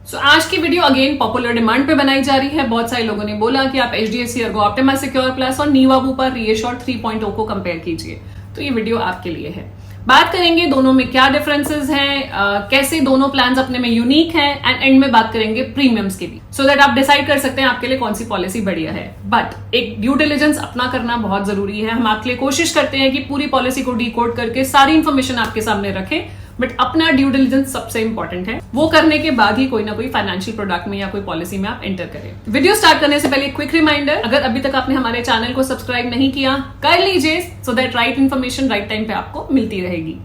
आज की video again popular demand पे बनाई जा रही है। बहुत सारे लोगों ने बोला कि आप HDFC ERGO Optima secure plus और नीवा बुपा रीएश्योर 3.0 को कंपेयर कीजिए, तो ये वीडियो आपके लिए है। बात करेंगे दोनों में क्या डिफरेंसेस हैं, कैसे दोनों प्लान्स अपने में यूनिक हैं, एंड एंड में बात करेंगे प्रीमियम्स की भी, सो दैट आप डिसाइड कर सकते हैं आपके लिए कौन सी पॉलिसी बढ़िया है। बट एक ड्यू डिलिजेंस अपना करना बहुत जरूरी है। हम आपके लिए कोशिश करते हैं कि पूरी पॉलिसी को डीकोड करके सारी इंफॉर्मेशन आपके सामने रखें, बट अपना ड्यू डिलिजेंस सबसे इंपॉर्टेंट है। वो करने के बाद ही कोई ना कोई फाइनेंशियल प्रोडक्ट में या कोई पॉलिसी में आप एंटर करें। वीडियो स्टार्ट करने से पहले क्विक रिमाइंडर, अगर अभी तक आपने हमारे चैनल को सब्सक्राइब नहीं किया कर लीजिए, so that right information right time पे आपको मिलती रहेगी।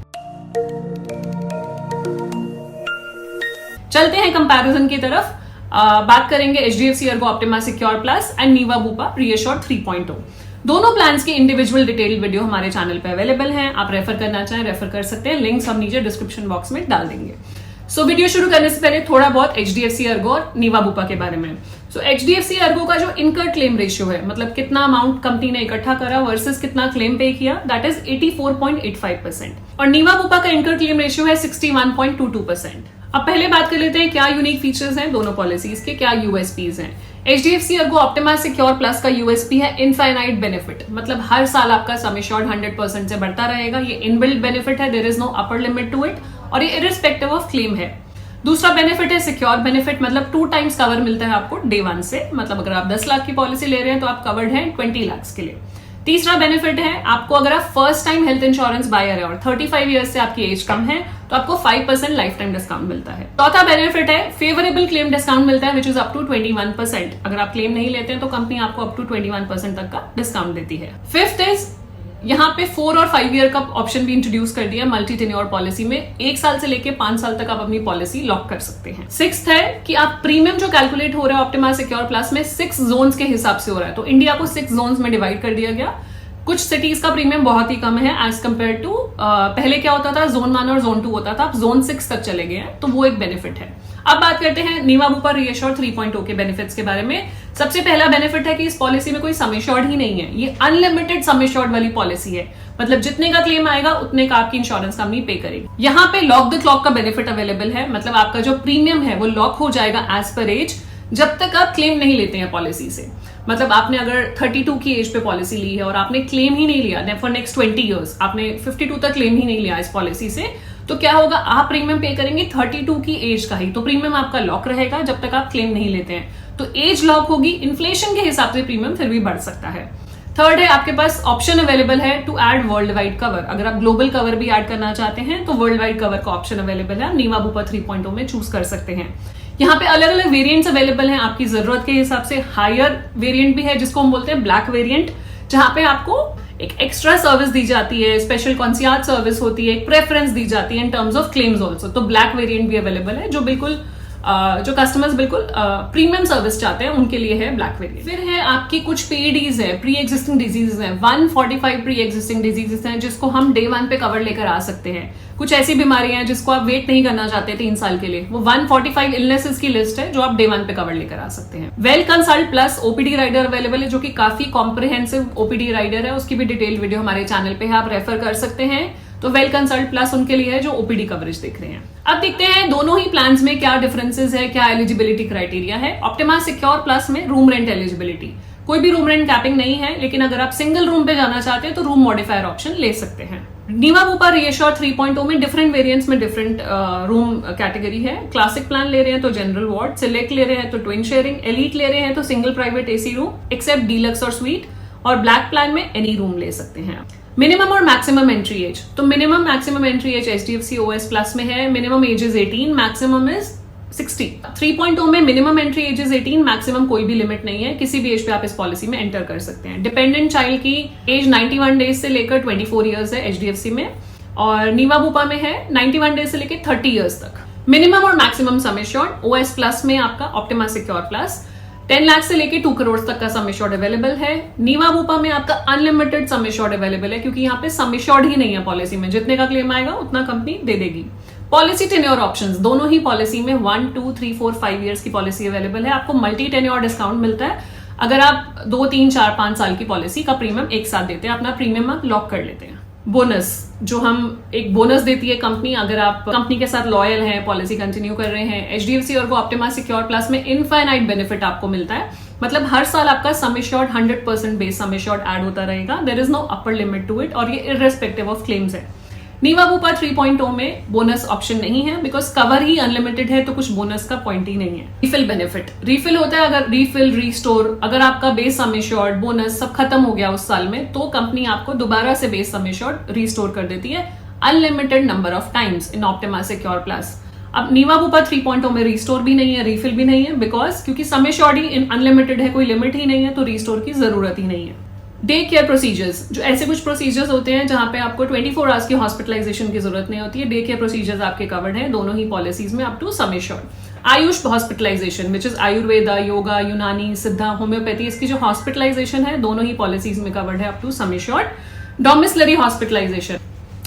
चलते हैं कंपैरिजन की तरफ। बात करेंगे HDFC ERGO Optima secure Plus and Niva Bupa reassure 3.0। दोनों प्लान्स की इंडिविजुअल डिटेल वीडियो हमारे चैनल पे अवेलेबल हैं। आप रेफर करना चाहें रेफर कर सकते हैं, लिंक्स हम नीचे डिस्क्रिप्शन बॉक्स में डाल देंगे। वीडियो शुरू करने से पहले थोड़ा बहुत HDFC ERGO और नीवा बुपा के बारे में। HDFC ERGO का जो इनकर्ड क्लेम रेशियो है, मतलब कितना अमाउंट कंपनी ने इकट्ठा करा वर्सेस कितना क्लेम पे किया, दैट इज 84.85%। और नीवा बुपा का इनकर्ड क्लेम रेशियो है 61.22%। अब पहले बात कर लेते हैं क्या यूनिक फीचर्स हैं दोनों पॉलिसीज के, क्या यूएसपीज हैं। HDFC ERGO Optima secure plus का यूएसपी है इनफाइनाइट बेनिफिट, मतलब हर साल आपका सम एश्योर्ड 100% से बढ़ता रहेगा। ये इनबिल्ट बेनिफिट है, there is no upper limit to it, और ये इररिस्पेक्टिव ऑफ क्लेम है। दूसरा बेनिफिट है सिक्योर बेनिफिट, मतलब 2 टाइम्स कवर मिलता है आपको डे 1 से, मतलब अगर आप 10 लाख की पॉलिसी ले रहे हैं तो आप कवर्ड हैं 20 लाख के लिए। तीसरा बेनिफिट है आपको, अगर आप first time health insurance buyer है और 35 ईयर्स से आपकी एज कम है तो आपको 5% लाइफ टाइम डिस्काउंट मिलता है। चौथा बेनिफिट है फेवरेबल क्लेम डिस्काउंट मिलता है, विच इज अप टू 21%। अगर आप क्लेम नहीं लेते हैं तो कंपनी आपको अप टू 21% तक का डिस्काउंट देती है। फिफ्थ इज यहाँ पे 4 और 5 ईयर का ऑप्शन भी इंट्रोड्यूस कर दिया मल्टी टेन्योर पॉलिसी में। 1 साल से लेके 5 साल तक आप अपनी पॉलिसी लॉक कर सकते हैं। सिक्स्थ है कि आप प्रीमियम जो कैलकुलेट हो रहा है ऑप्टिमा सिक्योर प्लस में 6 जोन्स के हिसाब से हो रहा है। तो इंडिया को 6 जोन्स में डिवाइड कर दिया गया। कुछ सिटीज का प्रीमियम बहुत ही कम है एज कम्पेयर टू पहले क्या होता था, जोन 1 और जोन 2 होता था, अब जोन 6 तक चले गए हैं, तो वो एक बेनिफिट है। अब बात करते हैं नीवा बुपा रीएश्योर 3.0 के बेनिफिट्स के बारे में। सबसे पहला बेनिफिट है कि इस पॉलिसी में कोई सम एश्योर्ड ही नहीं है, ये अनलिमिटेड सम एश्योर्ड वाली पॉलिसी है, मतलब जितने का क्लेम आएगा उतने का आपकी इंश्योरेंस कंपनी पे करेगी। यहाँ पे लॉक द क्लॉक का बेनिफिट अवेलेबल है, मतलब आपका जो प्रीमियम है वो लॉक हो जाएगा एज पर एज, जब तक आप क्लेम नहीं लेते हैं पॉलिसी से। मतलब आपने अगर 32 की एज पे पॉलिसी ली है और आपने क्लेम ही नहीं लिया फॉर नेक्स्ट 20 इयर्स, आपने 52 तक क्लेम ही नहीं लिया इस पॉलिसी से, तो क्या होगा, आप प्रीमियम पे करेंगे 32 की एज का ही, तो प्रीमियम आपका लॉक रहेगा जब तक आप क्लेम नहीं लेते हैं। तो एज लॉक होगी, इन्फ्लेशन के हिसाब से प्रीमियम फिर भी बढ़ सकता है। थर्ड है आपके पास ऑप्शन अवेलेबल है to add world wide cover. अगर आप ग्लोबल कवर भी ऐड करना चाहते हैं तो वर्ल्ड वाइड कवर का ऑप्शन अवेलेबल है, नीवा बुपा 3.0 में चूज कर सकते हैं। यहाँ पे अलग अलग वेरिएंट्स अवेलेबल हैं आपकी जरूरत के हिसाब से। हायर वेरिएंट भी है जिसको हम बोलते हैं ब्लैक वेरिएंट, जहां पे आपको एक एक्स्ट्रा सर्विस दी जाती है, स्पेशल कॉन्सियाज सर्विस होती है, एक प्रेफरेंस दी जाती है in terms of claims also. तो ब्लैक वेरिएंट भी अवेलेबल है, जो बिल्कुल जो कस्टमर्स बिल्कुल प्रीमियम सर्विस चाहते हैं उनके लिए है ब्लैक वेरिएंट। फिर है आपकी कुछ PEDs है, प्री एग्जिस्टिंग डिजीजेस हैं, 145 प्री एग्जिस्टिंग डिजीजेस हैं जिसको हम डे 1 पे कवर लेकर आ सकते हैं। कुछ ऐसी बीमारियां हैं जिसको आप वेट नहीं करना चाहते 3 साल के लिए, वो 145 इलनेसेस की लिस्ट है जो आप डे 1 पे कवर लेकर आ सकते हैं। Well consult plus OPD rider available है, जो कि काफी कॉम्प्रिहेंसिव OPD राइडर है, उसकी भी डिटेल वीडियो हमारे चैनल पे है, आप रेफर कर सकते हैं। तो वेल कंसल्ट प्लस उनके लिए है जो OPD कवरेज देख रहे हैं। अब देखते हैं दोनों ही प्लान्स में क्या डिफरेंसेस है, क्या एलिजिबिलिटी क्राइटेरिया है। ऑप्टिमा सिक्योर प्लस में रूम रेंट एलिजिबिलिटी, कोई भी रूम रेंट कैपिंग नहीं है, लेकिन अगर आप सिंगल रूम पे जाना चाहते हैं तो रूम मॉडिफायर ऑप्शन ले सकते हैं। नीवा बुपा रीएश्योर 3.0 में डिफरेंट वेरिएंट्स में डिफरेंट रूम कैटेगरी है। क्लासिक प्लान ले रहे हैं तो जनरल वार्ड, सिलेक्ट ले रहे हैं तो ट्विन शेयरिंग, एलीट ले रहे हैं तो single private AC room except deluxe और स्वीट, और ब्लैक प्लान में एनी रूम ले सकते हैं। मिनिमम और मैक्सिमम एंट्री एज, तो minimum maximum entry age HDFC OS plus में है, minimum age is 18, maximum is 60। 3.0 में minimum entry age is 18, maximum कोई भी लिमिट नहीं है, किसी भी एज पे आप इस पॉलिसी में एंटर कर सकते हैं। डिपेंडेंट चाइल्ड की एज 91 डेज से लेकर 24 ईयर्स है HDFC में, और नीवा बुपा में है 91 डेज से लेकर 30 ईयर्स तक। मिनिमम और maximum sum assured OS plus में आपका ऑप्टिमा सिक्योर प्लस 10 लाख से लेके 2 करोड़ तक का सम एश्योर्ड अवेलेबल है। नीवा बुपा में आपका अनलिमिटेड सम एश्योर्ड अवेलेबल है, क्योंकि यहाँ पे सम एश्योर्ड ही नहीं है पॉलिसी में, जितने का क्लेम आएगा उतना कंपनी दे देगी। पॉलिसी टेन्योर ऑप्शंस, दोनों ही पॉलिसी में 1, 2, 3, 4, 5 ईयर्स की पॉलिसी अवेलेबल है। आपको मल्टी टेन्योर डिस्काउंट मिलता है अगर आप 2, 3, 4, 5 साल की पॉलिसी का प्रीमियम एक साथ देते हैं, अपना प्रीमियम आप लॉक कर लेते हैं। बोनस, जो हम एक बोनस देती है कंपनी अगर आप कंपनी के साथ लॉयल हैं, पॉलिसी कंटिन्यू कर रहे हैं। HDFC Ergo optima secure plus में इनफाइनाइट बेनिफिट आपको मिलता है, मतलब हर साल आपका sum assured 100% base sum assured add होता रहेगा। There is no upper limit to it और ये इररेस्पेक्टिव ऑफ क्लेम्स है। नीवा बूपा 3.0 में बोनस ऑप्शन नहीं है, बिकॉज कवर ही अनलिमिटेड है, तो कुछ बोनस का पॉइंट ही नहीं है। रिफिल बेनिफिट, रिफिल होता है अगर रिफिल रीस्टोर, अगर आपका बेस सम एश्योर्ड बोनस सब खत्म हो गया उस साल में, तो कंपनी आपको दोबारा से बेस सम एश्योर्ड रिस्टोर कर देती है unlimited number of times in optima secure plus. अब नीवा बूपा 3.0 में रिस्टोर भी नहीं है, रिफिल भी नहीं है, बिकॉज क्योंकि सम एश्योर्ड ही अनलिमिटेड है, कोई लिमिट ही नहीं है, तो रिस्टोर की जरूरत ही नहीं है। डे केयर प्रोसीजर्स, जो ऐसे कुछ प्रोसीजर्स होते हैं जहां पे आपको 24 आवर्स की हॉस्पिटलाइजेशन की जरूरत नहीं होती है, डे केयर प्रोसीजर्स आपके कवर्ड हैं दोनों ही पॉलिसीज में up to sum assured. AYUSH hospitalization which is ayurveda, yoga, unani, siddha, homeopathy, इसकी जो हॉस्पिटलाइजेशन है दोनों ही पॉलिसीज में कवर्ड है up to sum assured. Domiciliary hospitalization,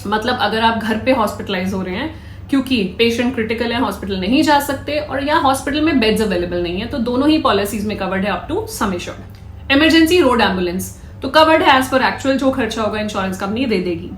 मतलब अगर आप घर पे हॉस्पिटलाइज हो रहे हैं क्योंकि पेशेंट क्रिटिकल है, हॉस्पिटल नहीं जा सकते और या हॉस्पिटल में बेड्स अवेलेबल नहीं है, तो दोनों ही पॉलिसीज में कवर्ड है up to sum assured. Emergency road ambulance तो कवर्ड है एज पर एक्चुअल, जो खर्चा होगा इंश्योरेंस कंपनी दे देगी।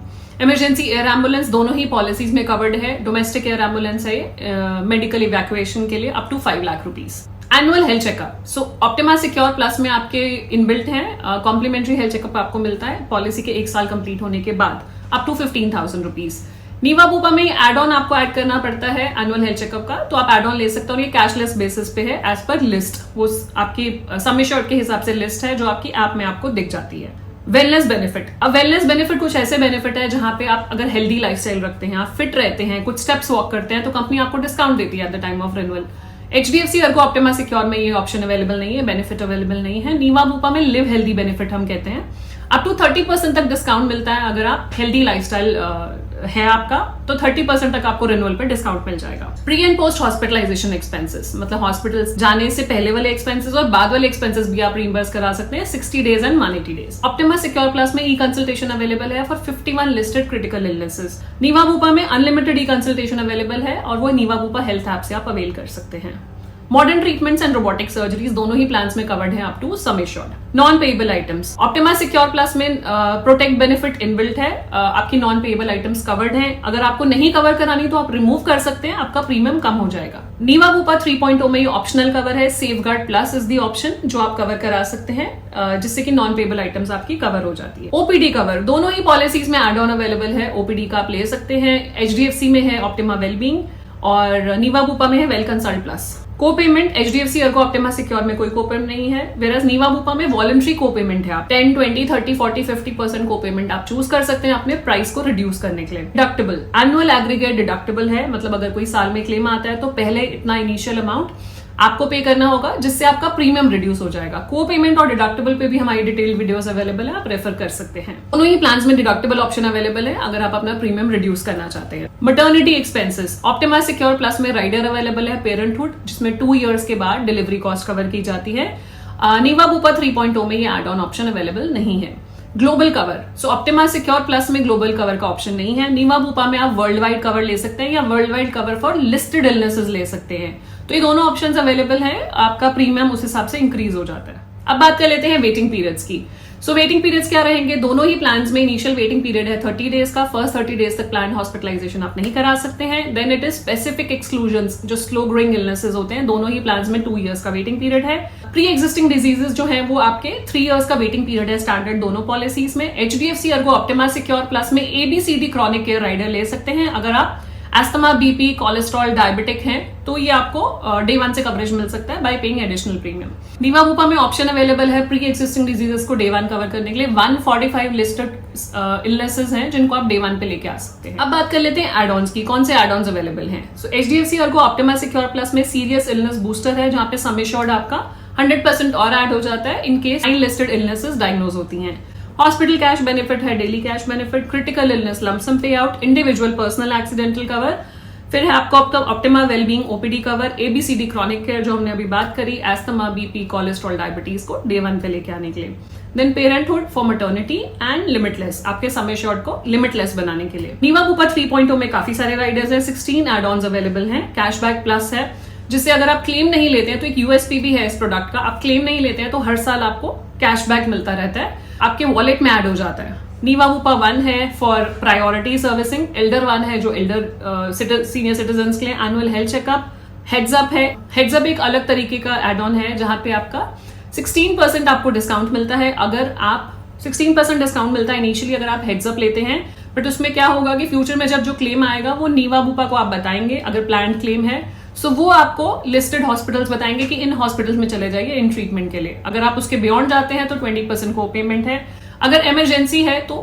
इमरजेंसी एयर एम्बुलेंस दोनों ही पॉलिसीज में कवर्ड है। डोमेस्टिक एयर एम्बुलेंस है मेडिकल इवैक्यूएशन के लिए up to 5 lakh rupees. Annual health checkup, so Optima secure plus में आपके इनबिल्ट है कॉम्प्लीमेंट्री हेल्थ चेकअप आपको मिलता है पॉलिसी के 1 साल कंप्लीट होने के बाद अप टू 15,000 रुपीज। नीवा बूपा में एड ऑन आपको ऐड करना पड़ता है एनुअल हेल्थ चेकअप का, तो आप एड ऑन ले सकते हो और ये कैशलेस बेसिस पे है एज पर लिस्ट, वो आपकी सम एश्योर्ड के हिसाब से लिस्ट है जो आपकी ऐप में आपको दिख जाती है। वेलनेस बेनिफिट, अब वेलनेस बेनिफिट कुछ ऐसे बेनिफिट है जहां पे आप अगर हेल्दी लाइफस्टाइल रखते हैं, आप फिट रहते हैं, कुछ स्टेप्स वॉक करते हैं, तो कंपनी आपको डिस्काउंट देती है at the time of renewal. HDFC Ergo optima secure में ये ऑप्शन अवेलेबल नहीं है, बेनिफिट अवेलेबल नहीं है। नीवा बूपा में लिव हेल्दी बेनिफिट हम कहते हैं, अप टू 30% तक डिस्काउंट मिलता है अगर आप हेल्दी लाइफस्टाइल है आपका, तो 30% तक आपको रिन्यूअल पे डिस्काउंट मिल जाएगा। Pre and post hospitalization expenses, मतलब हॉस्पिटल जाने से पहले वाले एक्सपेंसेस और बाद वाले एक्सपेंसेस भी आप रीइंबर्स करा सकते हैं 60 days and 180 days. Optima secure plus में ई कंसल्टेशन अवेलेबल है for 51 listed critical illnesses. Niva Bupa में अनलिमिटेड ई कंसल्टेशन अवेलेबल है और वो नीवा बूपा हेल्थ ऐप से आप अवेल कर सकते हैं। Modern treatments and robotic surgeries दोनों ही प्लान्स में कवर्ड है up to sum assured. Non payable items, Optima secure plus में प्रोटेक्ट बेनिफिट इनबिल्ट है, आपकी नॉन पेएबल आइटम्स कवर्ड हैं। अगर आपको नहीं कवर करानी तो आप रिमूव कर सकते हैं, आपका प्रीमियम कम हो जाएगा। नीवा बूपा 3.0 में ये ऑप्शनल कवर है, safeguard plus is the option जो आप कवर करा सकते हैं जिससे कि नॉन पेएबल आइटम्स आपकी कवर हो जाती है। ओपीडी कवर दोनों ही पॉलिसीज में एड ऑन अवेलेबल है, ओपीडी का आप ले सकते हैं। एचडीएफसी में है ऑप्टिमा वेलबींग और नीवा बूपा में है वेल कंसल्ट प्लस। को payment HDFC Ergo optima secure में कोई को पेमेंट नहीं है, वेरस नीवा बूपा में वॉलंटरी को पेमेंट है। आप 10, 20, 30, 40, 50% को पेमेंट आप चूज कर सकते हैं अपने प्राइस को रिड्यूस करने के लिए। डिडक्टिबल, एनुअल एग्रीगेट डिडक्टिबल है, मतलब अगर कोई साल में क्लेम आता है तो पहले इतना इनिशियल अमाउंट आपको पे करना होगा जिससे आपका प्रीमियम रिड्यूस हो जाएगा। को पेमेंट और डिडक्टिबल पे भी हमारी डिटेल्ड वीडियोस अवेलेबल है, आप रेफर कर सकते हैं। दोनों ही प्लान्स में डिडक्टिबल ऑप्शन अवेलेबल है अगर आप अपना प्रीमियम रिड्यूस करना चाहते हैं। Maternity expenses, optima secure plus में राइडर अवेलेबल है पेरेंटहुड, जिसमें 2 इयर्स के बाद डिलीवरी कॉस्ट कवर की जाती है। नीवा बूपा 3.0 में ये एड ऑन ऑप्शन अवेलेबल नहीं है। ग्लोबल कवर, सो ऑप्टिमा सिक्योर प्लस में ग्लोबल कवर का ऑप्शन नहीं है। नीवा बूपा में आप वर्ल्ड वाइड कवर ले सकते हैं या world wide cover for listed illnesses ले सकते हैं, तो ये दोनों ऑप्शंस अवेलेबल हैं, आपका प्रीमियम उस हिसाब से इंक्रीज हो जाता है। अब बात कर लेते हैं वेटिंग पीरियड्स की। सो वेटिंग पीरियड्स क्या रहेंगे, दोनों ही प्लान्स में इनिशियल वेटिंग पीरियड है 30 डेज का। फर्स्ट 30 डेज तक प्लान हॉस्पिटलाइजेशन आप नहीं करा सकते हैं। Then it is specific exclusions, जो स्लो ग्रोइंग इलनेसेस होते हैं, दोनों ही प्लान्स में 2 इयर्स का वेटिंग पीरियड है। प्री एग्जिस्टिंग डिजीजेस जो है वो आपके 3 इयर्स का वेटिंग पीरियड है स्टैंडर्ड दोनों पॉलिसीज में। HDFC Ergo optima secure plus में एबीसीडी क्रॉनिक केयर राइडर ले सकते हैं। अगर आप एस्थमा, बीपी, कोलेस्ट्रॉल, डायबिटिक हैं तो ये आपको डे 1 से कवरेज मिल सकता है by paying additional premium. Niva Bupa में ऑप्शन अवेलेबल है प्री एग्जिस्टिंग डिजीजेस को डे 1 कवर करने के लिए। 145 लिस्टेड इलनेसेस हैं जिनको आप डे 1 पे लेके आ सकते हैं। अब बात कर लेते हैं एड ऑन्स की, कौन से एड ऑन्स अवेलेबल हैं। So HDFC Ergo optima secure plus में सीरियस इलनेस बूस्टर है, जहां पे सम एश्योर्ड आपका 100% और ऐड हो जाता है in case listed illnesses diagnose होती हैं। हॉस्पिटल कैश बेनिफिट है, daily cash benefit, critical illness lumpsum pay out, individual personal accidental cover, फिर है आपको Optima wellbeing OPD cover, ABCD chronic care जो हमने अभी बात करी, एस्थमा, बीपी, कोलेस्ट्रॉल, डायबिटीज को डे 1 पे लेके आने के लिए। Then parenthood for maternity and limitless, आपके सम एश्योर्ड को लिमिटलेस बनाने के लिए। नीवा बूपा 3.0 में काफी सारे राइडर्स हैं, 16 एड ऑन्स अवेलेबल हैं। कैशबैक प्लस है, जिससे अगर आप क्लेम नहीं लेते हैं तो एक यूएसपी भी है इस प्रोडक्ट का, आप क्लेम नहीं लेते हैं तो हर साल आपको कैशबैक मिलता रहता है, आपके वॉलेट में ऐड हो जाता है। नीवा बूपा 1 है फॉर प्रायोरिटी सर्विसिंग, एल्डर 1 है जो एल्डर सीनियर सिटीजन के लिए annual health checkup, heads up है। हेड्स अप एक अलग तरीके का एड ऑन है जहां पे आपका 16% आपको डिस्काउंट मिलता है। अगर आप 16% डिस्काउंट मिलता है इनिशियली अगर आप हेड्स अप लेते हैं, बट उसमें क्या होगा कि फ्यूचर में जब जो क्लेम आएगा वो नीवा बूपा को आप बताएंगे अगर प्लान क्लेम है, सो वो आपको लिस्टेड हॉस्पिटल्स बताएंगे कि इन हॉस्पिटल्स में चले जाइए इन ट्रीटमेंट के लिए। अगर आप उसके बियॉन्ड जाते हैं तो 20% को पेमेंट है। अगर इमरजेंसी है तो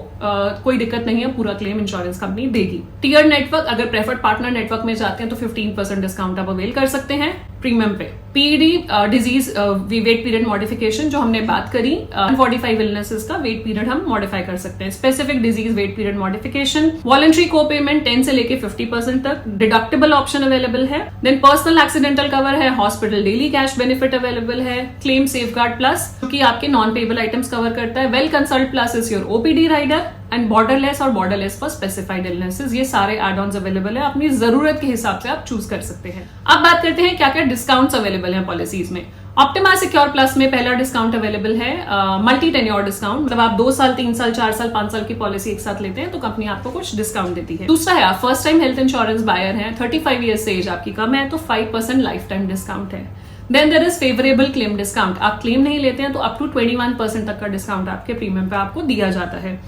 कोई दिक्कत नहीं है, पूरा क्लेम इंश्योरेंस कंपनी देगी। टीयर नेटवर्क, अगर प्रेफर्ड पार्टनर नेटवर्क में जाते हैं तो 15% डिस्काउंट आप अवेल कर सकते हैं प्रीमियम पे। PED disease wait period modification जो हमने बात करी, 45 इलनेसेस का वेट पीरियड हम मॉडिफाई कर सकते हैं। Specific disease wait period modification, voluntary co payment 10 से लेके 50% तक, डिडक्टेबल ऑप्शन अवेलेबल है। देन पर्सनल एक्सीडेंटल कवर है, hospital daily cash benefit available है, क्लेम सेफगार्ड प्लस जो कि आपके नॉन पेबल आइटम्स कवर करता है, well consult plus is your OPD rider and borderless और बॉर्डरलेस फॉर स्पेसिफाइड इलनेसेस। ये सारे एड ऑन्स अवेलेबल है, अपनी जरूरत के हिसाब से आप चूज कर सकते हैं। अब बात करते हैं क्या क्या डिस्काउंट्स अवेलेबल हैं पॉलिसीज में। ऑप्टिमा सिक्योर प्लस में पहला डिस्काउंट अवेलेबल है मल्टी टेन्योर डिस्काउंट, मतलब आप 2 साल 3 साल 4 साल 5 साल की पॉलिसी एक साथ लेते हैं तो कंपनी आपको कुछ डिस्काउंट देती है। दूसरा है आप first time health insurance buyer हैं, 35 ईयर्स से एज आपकी कम है तो 5% लाइफ टाइम डिस्काउंट है। Then there is favourable claim discount, आप क्लेम नहीं लेते हैं तो अप टू 21% तक का डिस्काउंट आपके प्रीमियम पे आपको दिया जाता है।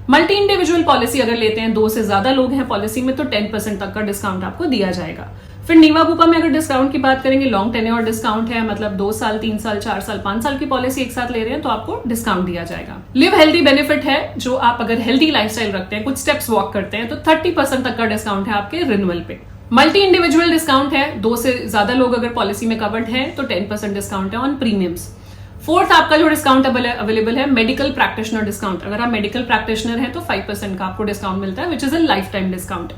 मल्टी इंडिविजुअल पॉलिसी अगर लेते हैं, 2 से ज्यादा लोग हैं पॉलिसी में, तो 10% तक का डिस्काउंट आपको दिया जाएगा। फिर नीवा बूपा में अगर डिस्काउंट की बात करेंगे, लॉन्ग टेन्योर डिस्काउंट है, मतलब 2 साल 3 साल 4 साल 5 साल की पॉलिसी एक साथ ले रहे हैं तो आपको डिस्काउंट दिया जाएगा। लिव हेल्दी बेनिफिट है, जो आप अगर हेल्दी लाइफस्टाइल रखते हैं, कुछ स्टेप्स वॉक करते हैं तो 30% तक का डिस्काउंट है आपके रिन्यूअल पे। मल्टी इंडिविजुअल डिस्काउंट है, 2 से ज्यादा लोग अगर पॉलिसी में कवर्ड है तो 10% डिस्काउंट है ऑन प्रीमियम्स। फोर्थ आपका जो डिस्काउंट अवेलेबल है मेडिकल प्रैक्टिशनर डिस्काउंट, अगर आप मेडिकल प्रैक्टिशनर हैं तो 5% का आपको डिस्काउंट मिलता है, which is a life time discount.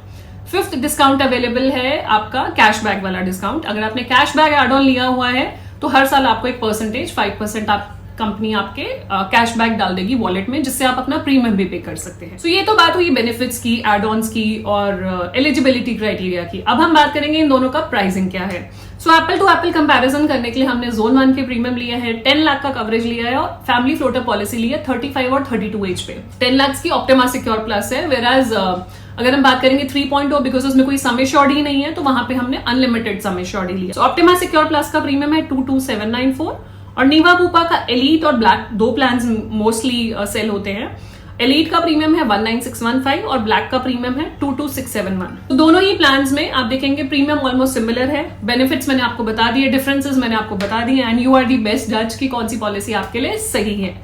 Fifth discount available है आपका कैशबैक वाला डिस्काउंट, अगर आपने कैशबैक एड ऑन लिया हुआ है तो हर साल आपको एक परसेंटेज 5% आप कंपनी आपके कैशबैक डाल देगी वॉलेट में, जिससे आप अपना प्रीमियम भी पे कर सकते हैं। सो ये तो बात हुई बेनिफिट्स की, एड ऑन्स की और एलिजिबिलिटी क्राइटेरिया की। अब हम बात करेंगे इन दोनों का प्राइसिंग क्या है। So Apple to Apple comparison करने के लिए हमने जोन 1 के प्रीमियम लिया है, 10 लाख का कवरेज लिया है और फैमिली फ्लोटर पॉलिसी ली है 35 और 32 एज पे। 10 लाख की ऑप्टिमा सिक्योर प्लस है, वेराज अगर हम बात करेंगे 3.0 बिकॉज उसमें कोई सम एश्योर्ड ही नहीं है तो वहां पे हमने अनलिमिटेड सम एश्योर्ड ही लिया। सो ऑप्टिमा सिक्योर प्लस का प्रीमियम है 22794 और नीवा बूपा का एलीट और ब्लैक 2 प्लान्स मोस्टली सेल होते हैं। एलीट का प्रीमियम है 19615 और ब्लैक का प्रीमियम है 22671। तो दोनों ही प्लान्स में आप देखेंगे प्रीमियम ऑलमोस्ट सिमिलर है, बेनिफिट्स मैंने आपको बता दिए, डिफरेंसेस मैंने आपको बता दिए and you are the best जज की कौन सी पॉलिसी आपके लिए सही है।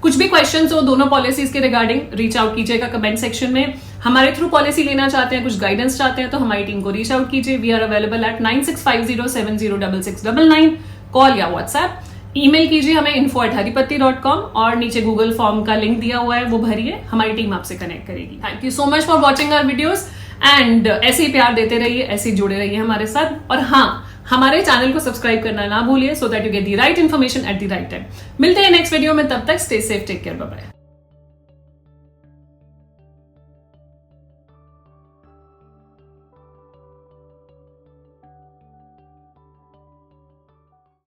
कुछ भी क्वेश्चंस हो दोनों पॉलिसीज के रिगार्डिंग रीच आउट कीजिएगा कमेंट सेक्शन में। हमारे थ्रू पॉलिसी लेना चाहते हैं, कुछ गाइडेंस चाहते हैं तो हमारी टीम को रीच आउट कीजिए। We are available at 9650706699, call या व्हाट्सएप। ईमेल कीजिए हमें info@haripatti.com और नीचे गूगल फॉर्म का लिंक दिया हुआ है वो भरिए, हमारी टीम आपसे कनेक्ट करेगी। Thank you so much for watching our videos and ऐसे ही प्यार देते रहिए, ऐसे ही जुड़े रहिए हमारे साथ। और हाँ, हमारे चैनल को सब्सक्राइब करना ना भूलिए so that you get the right information at the right time. मिलते हैं नेक्स्ट वीडियो में, तब तक stay safe, take care, bye bye.